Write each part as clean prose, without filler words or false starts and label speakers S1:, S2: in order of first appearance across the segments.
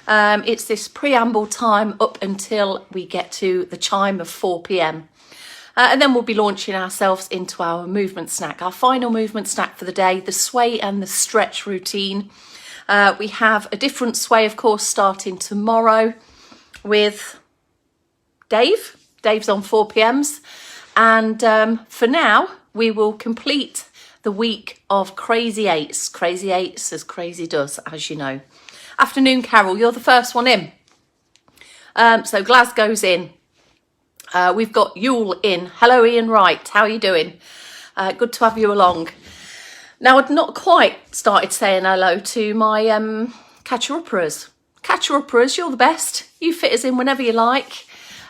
S1: It's this preamble time up until we get to the chime of 4 p.m. And then we'll be launching ourselves into our movement snack, our final movement snack for the day, the sway and the stretch routine. We have a different sway, of course, starting tomorrow with Dave. Dave's on 4 p.m s. And for now, we will complete the week of Crazy Eights. Crazy Eights as crazy does, as you know. Afternoon, Carol, you're the first one in. So Glasgow's in. We've got Yule in. Hello, Ian Wright. How are you doing? Good to have you along. Now, I'd not quite started saying hello to my catcher-uppers. Catcher-uppers, you're the best. You fit us in whenever you like.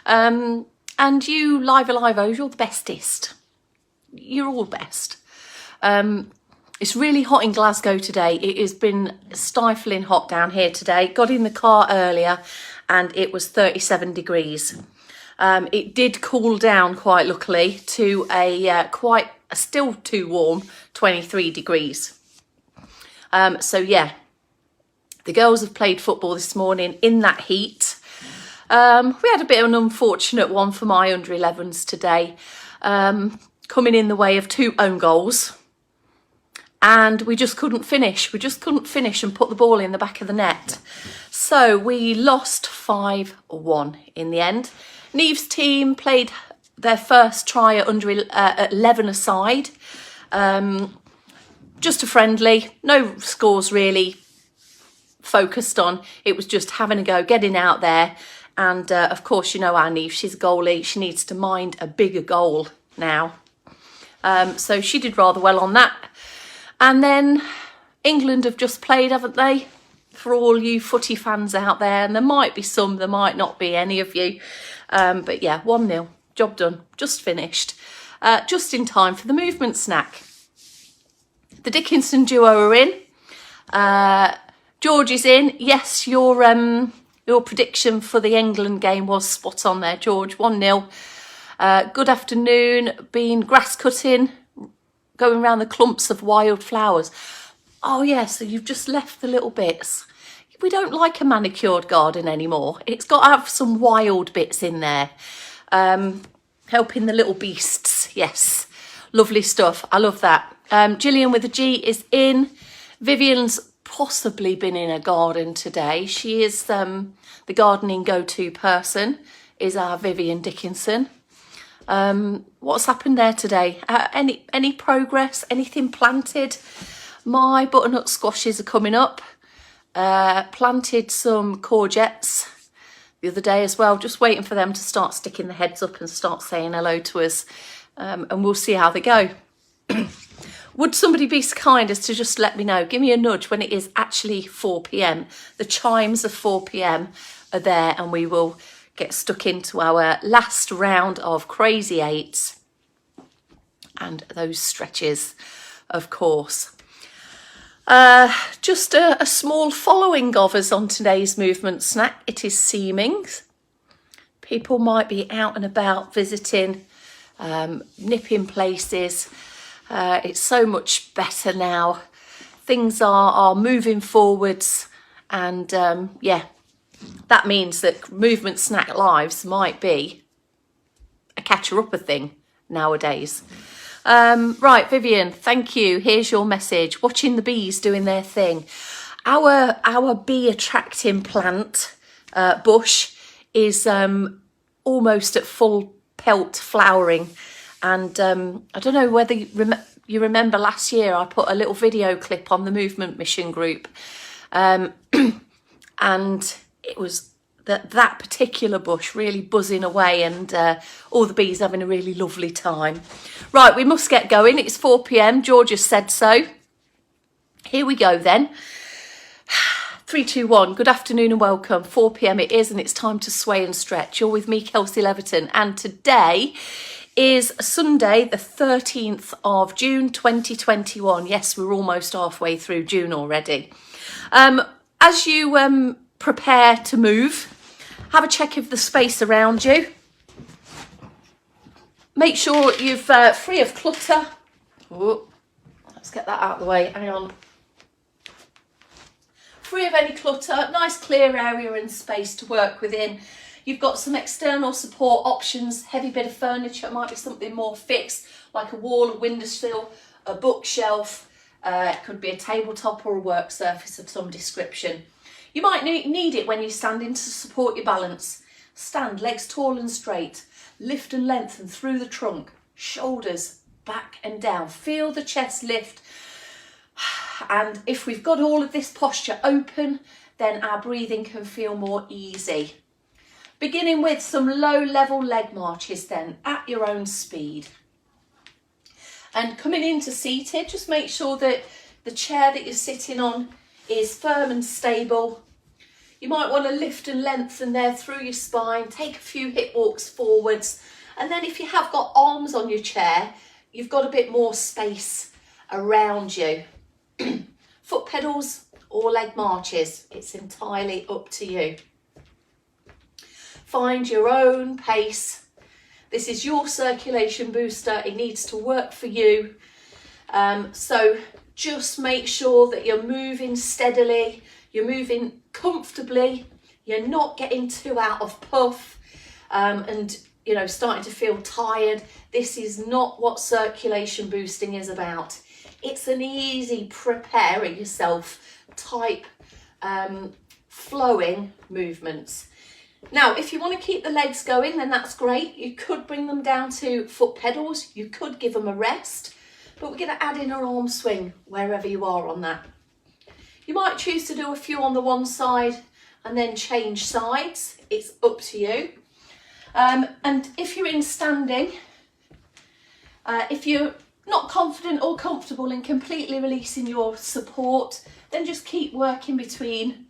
S1: And you live-a-live-os, you're the bestest. You're all best. It's really hot in Glasgow today. It has been stifling hot down here today. Got in the car earlier and it was 37 degrees. It did cool down quite luckily to a still too warm 23 degrees. So yeah, the girls have played football this morning in that heat. We had a bit of an unfortunate one for my under 11s today, coming in the way of 2 own goals. And we just couldn't finish. We just couldn't finish and put the ball in the back of the net. So we lost 5-1 in the end. Neve's team played their first try at under 11 aside. Just a friendly, no scores really focused on. It was just having a go, getting out there. And of course, you know our Neve, she's a goalie. She needs to mind a bigger goal now. So she did rather well on that. And then England have just played, haven't they? For all you footy fans out there. And there might be some, there might not be any of you. But yeah, 1-0. Job done. Just finished. Just in time for the movement snack. The Dickinson duo are in. George is in. Yes, your prediction for the England game was spot on there, George. 1-0. Good afternoon. Been grass cutting. Going around the clumps of wildflowers. Oh yeah, so you've just left the little bits. We don't like a manicured garden anymore. It's got to have some wild bits in there. Helping the little beasts. Yes, lovely stuff. I love that. Gillian with a G is in. Vivian's possibly been in a garden today. She is the gardening go-to person, is our Vivian Dickinson. What's happened there today? Any progress? Anything planted? My butternut squashes are coming up. Planted some courgettes the other day as well. Just waiting for them to start sticking their heads up and start saying hello to us. And we'll see how they go. Would somebody be so kind as to just let me know? Give me a nudge when it is actually 4 p.m. The chimes of 4 p.m. are there and we will get stuck into our last round of Crazy Eights and those stretches, of course. Just a small following of us on today's movement snack. It is seeming people might be out and about visiting, nipping places. It's so much better now. Things are moving forwards and yeah, that means that movement snack lives might be a catcher-upper thing nowadays. Right, Vivian, thank you. Here's your message. Watching the bees doing their thing. Our bee attracting plant bush is almost at full pelt flowering. And I don't know whether you remember last year I put a little video clip on the Movement Mission group. And it was that particular bush really buzzing away and all the bees having a really lovely time. Right, we must get going. It's 4 p.m. George has said so. Here we go then. 3, 2, 1. Good afternoon and welcome. 4 p.m. it is and it's time to sway and stretch. You're with me, Kelsey Leverton, and today is Sunday, the 13th of June 2021. Yes, we're almost halfway through June already. As you prepare to move, have a check of the space around you. Make sure you're free of clutter. Ooh, let's get that out of the way. Hang on. free of any clutter, nice clear area and space to work within. You've got some external support options, heavy bit of furniture, it might be something more fixed, like a wall, a windowsill, a bookshelf, it could be a tabletop or a work surface of some description. You might need it when you're standing to support your balance. Stand, legs tall and straight, lift and lengthen through the trunk, shoulders back and down, feel the chest lift. And if we've got all of this posture open, then our breathing can feel more easy. Beginning with some low level leg marches then, at your own speed. And coming into seated, just make sure that the chair that you're sitting on is firm and stable. You might want to lift and lengthen there through your spine, take a few hip walks forwards. And then if you have got arms on your chair, you've got a bit more space around you. Foot pedals or leg marches, it's entirely up to you. Find your own pace. This is your circulation booster, it needs to work for you. So just make sure that you're moving steadily, you're moving comfortably, you're not getting too out of puff and starting to feel tired. This is not what circulation boosting is about. It's an easy prepare yourself type flowing movements. Now, if you want to keep the legs going, then that's great. You could bring them down to foot pedals. You could give them a rest, but we're going to add in an arm swing wherever you are on that. You might choose to do a few on the one side and then change sides. It's up to you. And if you're in standing, if you're not confident or comfortable in completely releasing your support, then just keep working between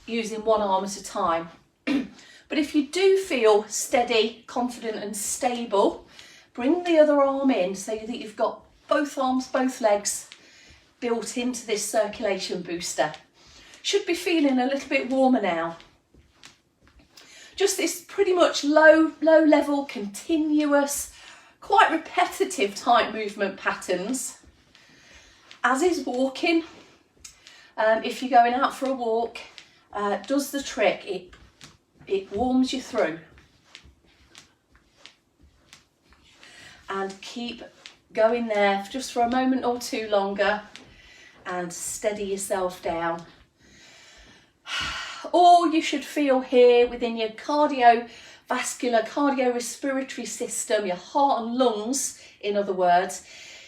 S1: using one arm at a time. But if you do feel steady, confident and stable, bring the other arm in so that you've got both arms, both legs built into this circulation booster. Should be feeling a little bit warmer now. Just this pretty much low level, continuous, quite repetitive type movement patterns, as is walking. If you're going out for a walk, does the trick. It warms you through. And keep going there just for a moment or two longer and steady yourself down. All you should feel here within your cardiovascular, cardiorespiratory system, your heart and lungs, in other words,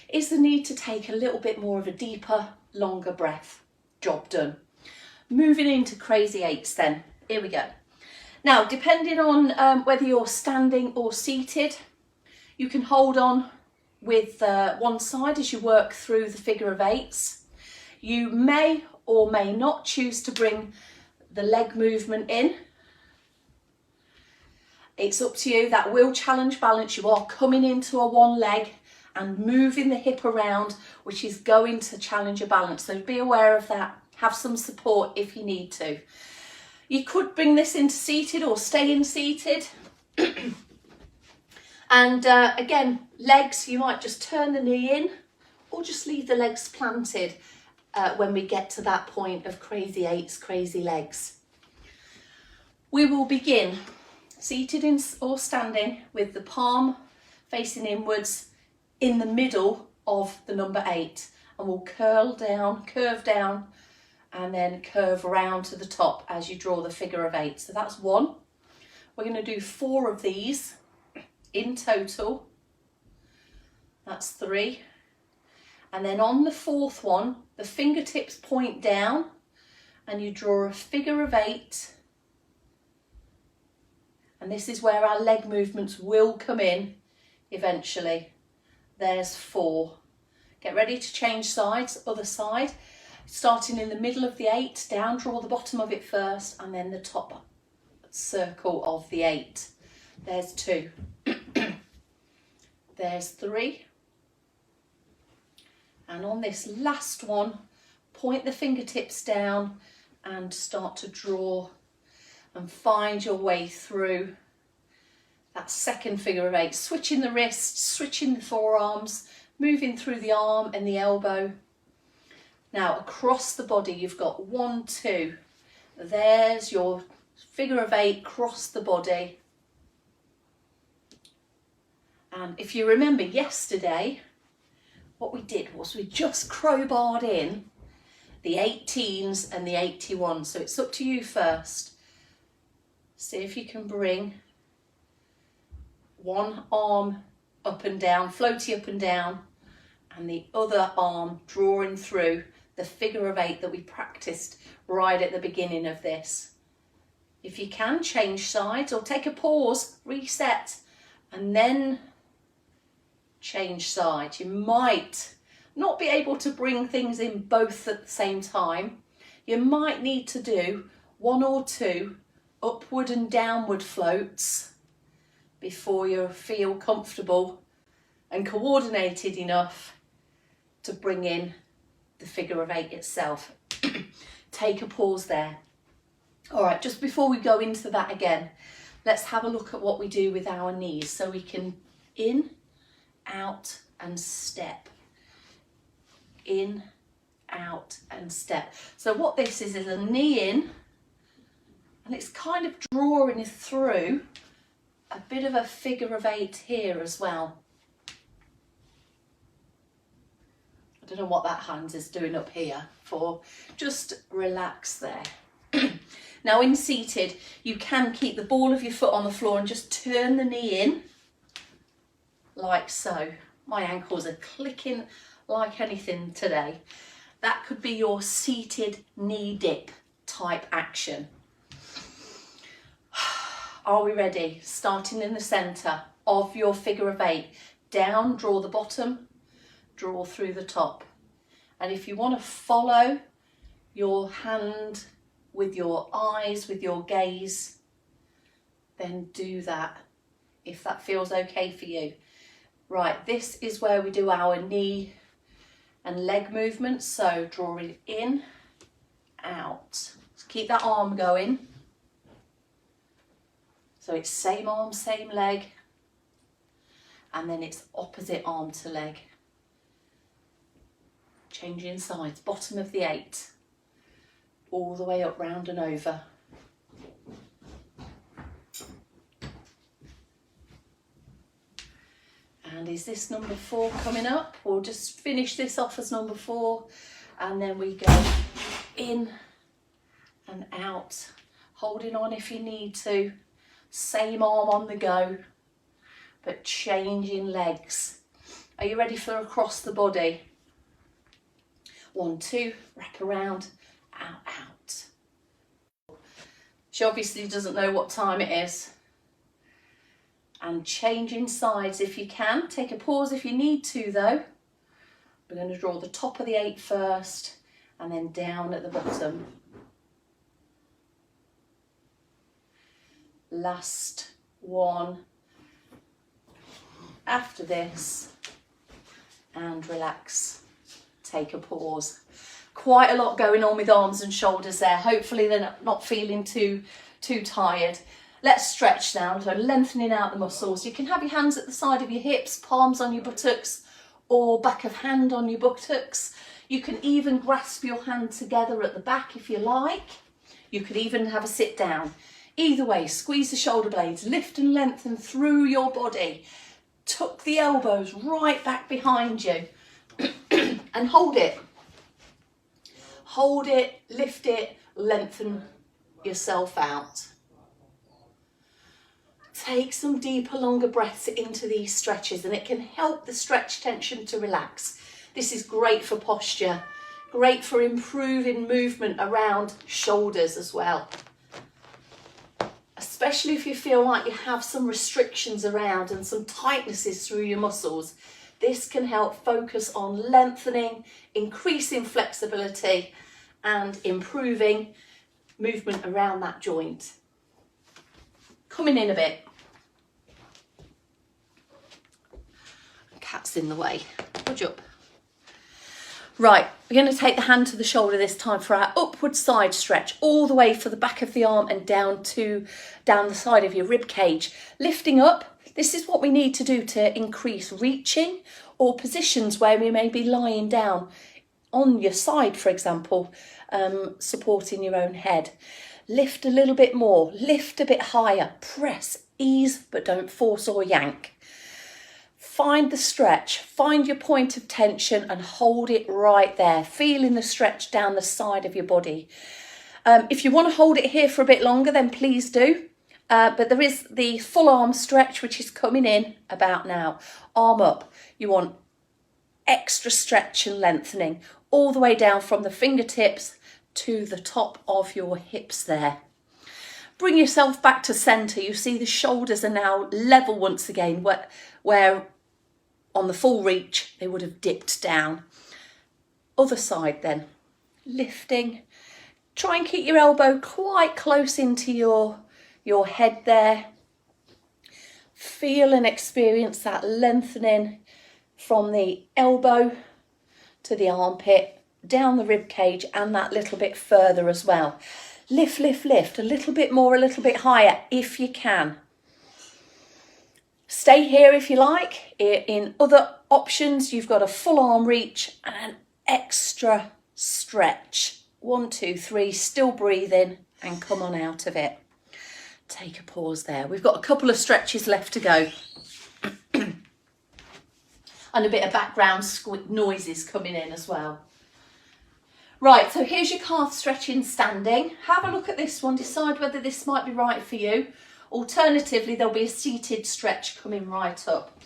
S1: is the need to take a little bit more of a deeper, longer breath. Job done. Moving into crazy eights then. Here we go. Now, depending on whether you're standing or seated, you can hold on with one side as you work through the figure of eights. You may or may not choose to bring the leg movement in. It's up to you. That will challenge balance. You are coming into a one leg and moving the hip around, which is going to challenge your balance. So be aware of that. Have some support if you need to. You could bring this into seated or stay in seated. And again, legs, you might just turn the knee in or just leave the legs planted when we get to that point of crazy eights, crazy legs. We will begin seated in or standing with the palm facing inwards in the middle of the number 8, and we'll curve down and then curve round to the top as you draw the figure of 8. So that's 1. We're going to do 4 of these in total. That's 3. And then on the 4th one, the fingertips point down and you draw a figure of 8. And this is where our leg movements will come in eventually. There's 4. Get ready to change sides, other side. Starting in the middle of the 8, down, draw the bottom of it first, and then the top circle of the 8. There's 2. There's 3. And on this last one, point the fingertips down and start to draw and find your way through that second figure of 8. Switching the wrists, switching the forearms, moving through the arm and the elbow. Now across the body you've got 1, 2. There's your figure of 8 across the body. And if you remember yesterday, what we did was we just crowbarred in the 18s and the 81s. So it's up to you first. See if you can bring one arm up and down, floaty up and down, and the other arm drawing through the figure of 8 that we practiced right at the beginning of this. If you can, change sides or take a pause, reset, and then change sides. You might not be able to bring things in both at the same time. You might need to do 1 or 2 upward and downward floats before you feel comfortable and coordinated enough to bring in the figure of 8 itself. Take a pause there. All right, just before we go into that again, let's have a look at what we do with our knees. So we can in, out and step. In, out and step. So what this is a knee in, and it's kind of drawing through a bit of a figure of 8 here as well. I don't know what that hand is doing up here for. Just relax there. Now in seated, you can keep the ball of your foot on the floor and just turn the knee in like so. My ankles are clicking like anything today. That could be your seated knee dip type action. Are we ready? Starting in the centre of your figure of 8. Down, draw the bottom, draw through the top. And if you want to follow your hand with your eyes, with your gaze, then do that if that feels okay for you. Right, this is where we do our knee and leg movements. So drawing in, out. So keep that arm going. So it's same arm, same leg, and then it's opposite arm to leg. Changing sides, bottom of the 8, all the way up, round and over. And is this number 4 coming up? We'll just finish this off as number 4, and then we go in and out, holding on if you need to. Same arm on the go, but changing legs. Are you ready for across the body? 1, 2, wrap around, out, out. She obviously doesn't know what time it is. And changing sides if you can. Take a pause if you need to though. We're going to draw the top of the 8 first and then down at the bottom. Last one after this, and relax, take a pause. Quite a lot going on with arms and shoulders there. Hopefully they're not feeling too tired. Let's stretch now, so lengthening out the muscles. You can have your hands at the side of your hips, palms on your buttocks, or back of hand on your buttocks. You can even grasp your hand together at the back if you like. You could even have a sit down. Either way, squeeze the shoulder blades, lift and lengthen through your body. Tuck the elbows right back behind you and hold it. Hold it, lift it, lengthen yourself out. Take some deeper, longer breaths into these stretches, and it can help the stretch tension to relax. This is great for posture, great for improving movement around shoulders as well. Especially if you feel like you have some restrictions around and some tightnesses through your muscles. This can help focus on lengthening, increasing flexibility and improving movement around that joint. Coming in a bit. Cat's in the way. Pudge up. Right, we're going to take the hand to the shoulder this time for our upward side stretch, all the way for the back of the arm and down the side of your rib cage. Lifting up, this is what we need to do to increase reaching or positions where we may be lying down. on your side, for example, supporting your own head. Lift a little bit more, lift a bit higher, press, ease, but don't force or yank. Find the stretch, find your point of tension and hold it right there, feeling the stretch down the side of your body. If you want to hold it here for a bit longer, then please do. But there is the full arm stretch, which is coming in about now. Arm up. You want extra stretch and lengthening all the way down from the fingertips to the top of your hips there. Bring yourself back to centre. You see the shoulders are now level once again, where on the full reach they would have dipped down. Other side then. Lifting. Try and keep your elbow quite close into your head there. Feel and experience that lengthening from the elbow to the armpit, down the rib cage and that little bit further as well. Lift, lift, lift, a little bit more, a little bit higher if you can. Stay here if you like. In other options, you've got a full arm reach and an extra stretch. 1, 2, 3, still breathing and come on out of it. Take a pause there. We've got a couple of stretches left to go. And a bit of background noises coming in as well. Right, so here's your calf stretching standing. Have a look at this one, decide whether this might be right for you. Alternatively, there'll be a seated stretch coming right up.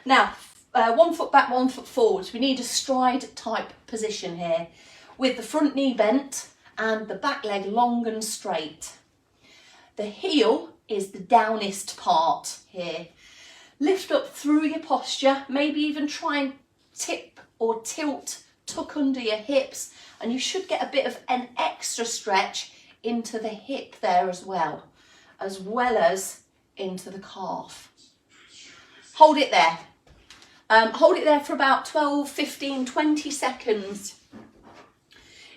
S1: Now, 1 foot back, 1 foot forward. We need a stride type position here with the front knee bent and the back leg long and straight. The heel is the downest part here. Lift up through your posture, maybe even try and tip or tilt, tuck under your hips, and you should get a bit of an extra stretch into the hip there as well as into the calf. Hold it there. Hold it there for about 12, 15, 20 seconds.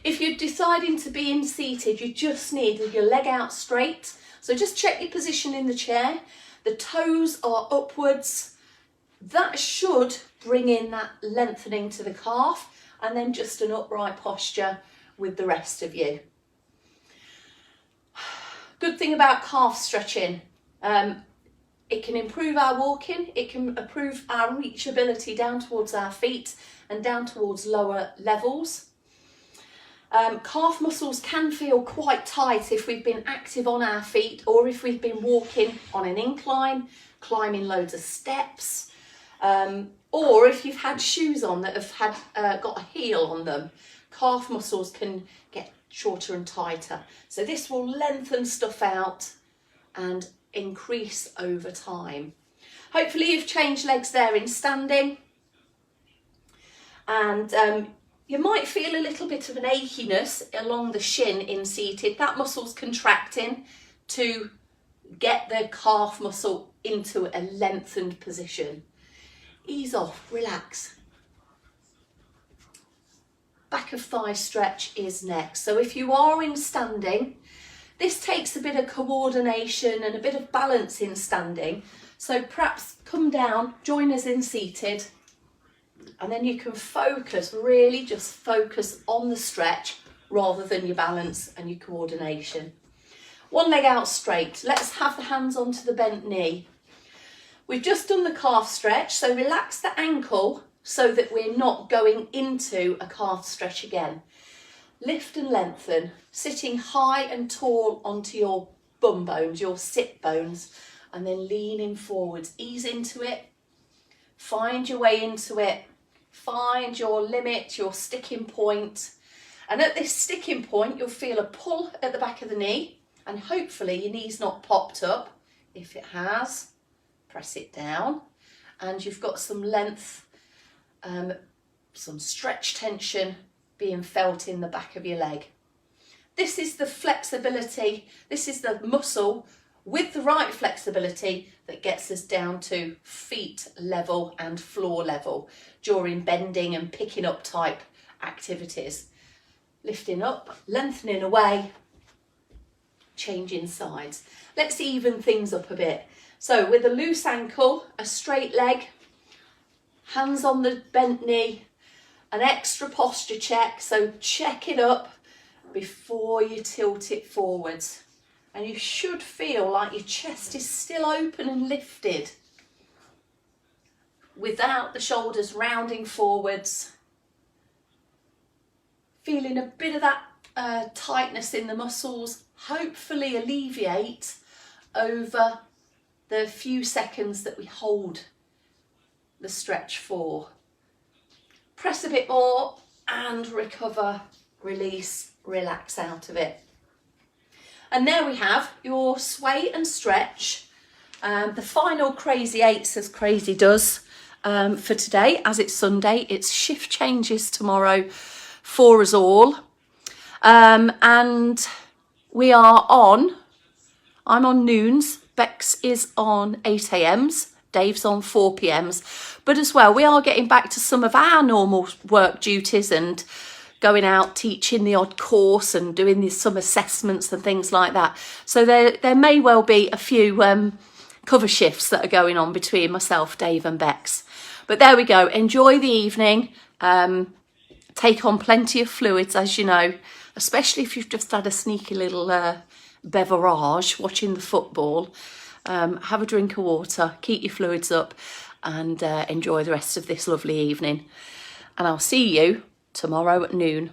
S1: If you're deciding to be in seated, you just need your leg out straight. So just check your position in the chair. The toes are upwards. That should bring in that lengthening to the calf, and then just an upright posture with the rest of you. Good thing about calf stretching, it can improve our walking, it can improve our reachability down towards our feet and down towards lower levels. Calf muscles can feel quite tight if we've been active on our feet or if we've been walking on an incline, climbing loads of steps, or if you've had shoes on that have got a heel on them. Calf muscles can get shorter and tighter. So this will lengthen stuff out and increase over time. Hopefully you've changed legs there in standing, and you might feel a little bit of an achiness along the shin in seated. That muscle's contracting to get the calf muscle into a lengthened position. Ease off, relax. Back of thigh stretch is next. So if you are in standing, this takes a bit of coordination and a bit of balance in standing. So perhaps come down, join us in seated, and then you can focus, really just focus on the stretch rather than your balance and your coordination. One leg out straight. Let's have the hands onto the bent knee. We've just done the calf stretch, so relax the ankle so that we're not going into a calf stretch again. Lift and lengthen, sitting high and tall onto your bum bones, your sit bones, and then leaning forwards. Ease into it, find your way into it, find your limit, your sticking point. And at this sticking point, you'll feel a pull at the back of the knee, and hopefully your knee's not popped up. If it has, press it down, and you've got some length, some stretch tension being felt in the back of your leg. This is the flexibility, this is the muscle with the right flexibility that gets us down to feet level and floor level during bending and picking up type activities. Lifting up, lengthening away, changing sides. Let's even things up a bit. So with a loose ankle, a straight leg, hands on the bent knee, an extra posture check. So check it up before you tilt it forwards. And you should feel like your chest is still open and lifted without the shoulders rounding forwards. Feeling a bit of that tightness in the muscles, hopefully alleviate over the few seconds that we hold the stretch for. Press a bit more and recover, release, relax out of it. And there we have your sway and stretch. The final crazy 8s as Crazy does for today, as it's Sunday. It's shift changes tomorrow for us all. And we are on, I'm on noons, Bex is on 8 a.m s, Dave's on 4 p.m s. But as well, we are getting back to some of our normal work duties and going out teaching the odd course and doing some assessments and things like that. So there may well be a few cover shifts that are going on between myself, Dave and Bex. But there we go. Enjoy the evening. Take on plenty of fluids, as you know, especially if you've just had a sneaky little beverage watching the football. Have a drink of water, keep your fluids up, and enjoy the rest of this lovely evening. And I'll see you tomorrow at noon.